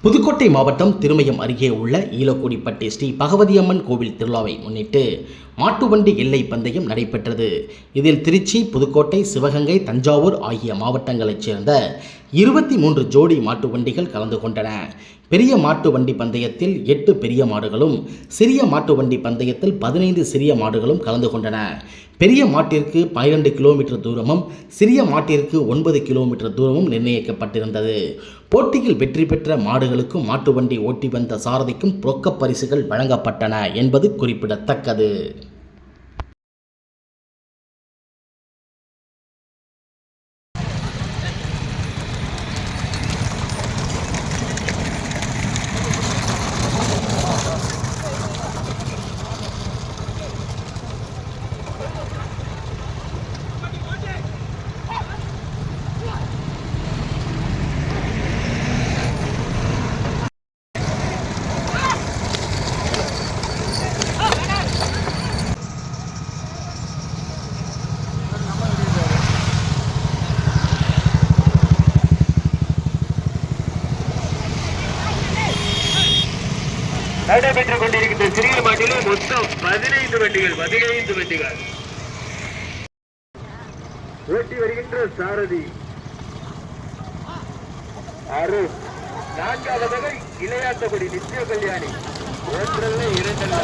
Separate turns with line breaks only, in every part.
புதுக்கோட்டை மாவட்டம் திருமயம் அருகே உள்ள ஈலக்கோடிப்பட்டி ஸ்ரீ பகவதியம்மன் கோவில் திருவிழாவை முன்னிட்டு மாட்டுவண்டி எல்லை பந்தயம் நடைபெற்றது. இதில் திருச்சி, புதுக்கோட்டை, சிவகங்கை, தஞ்சாவூர் ஆகிய மாவட்டங்களைச் சேர்ந்த 23 ஜோடி மாட்டு வண்டிகள் கலந்து கொண்டன. பெரிய மாட்டு வண்டி பந்தயத்தில் 8 பெரிய மாடுகளும், சிறிய மாட்டு வண்டி பந்தயத்தில் 15 சிறிய மாடுகளும் கலந்து கொண்டன. பெரிய மாட்டிற்கு 12 கிலோமீட்டர் தூரமும், சிறிய மாட்டிற்கு 9 கிலோமீட்டர் தூரமும் நிர்ணயிக்கப்பட்டிருந்தது. போட்டியில் வெற்றி பெற்ற மாடுகளுக்கும் மாட்டு வண்டி ஓட்டி வந்த சாரதிக்கும் ரொக்க பரிசுகள் வழங்கப்பட்டன என்பது குறிப்பிடத்தக்கது.
நடைபெற்றுக் கொண்டிருக்கின்ற சிறிய மாட்டிலே மொத்தம் 15 வண்டிகள் ஓட்டி வருகின்ற சாரதி அருண். 4வது இளையாட்டபடி நித்திய கல்யாணி. ஒன்றல்ல இரண்டல்ல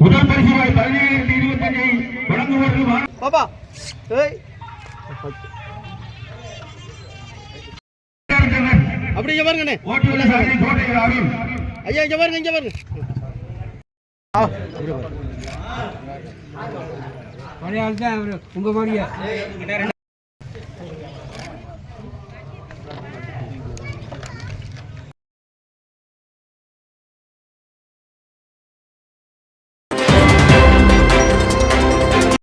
முதல் பரிசுவாய் 17-25 வழங்குவார்கள். பாப்பா
அப்படி இங்க பாருங்கண்ணே. ஐயா இங்க பாருங்க.
உங்க மாதிரியா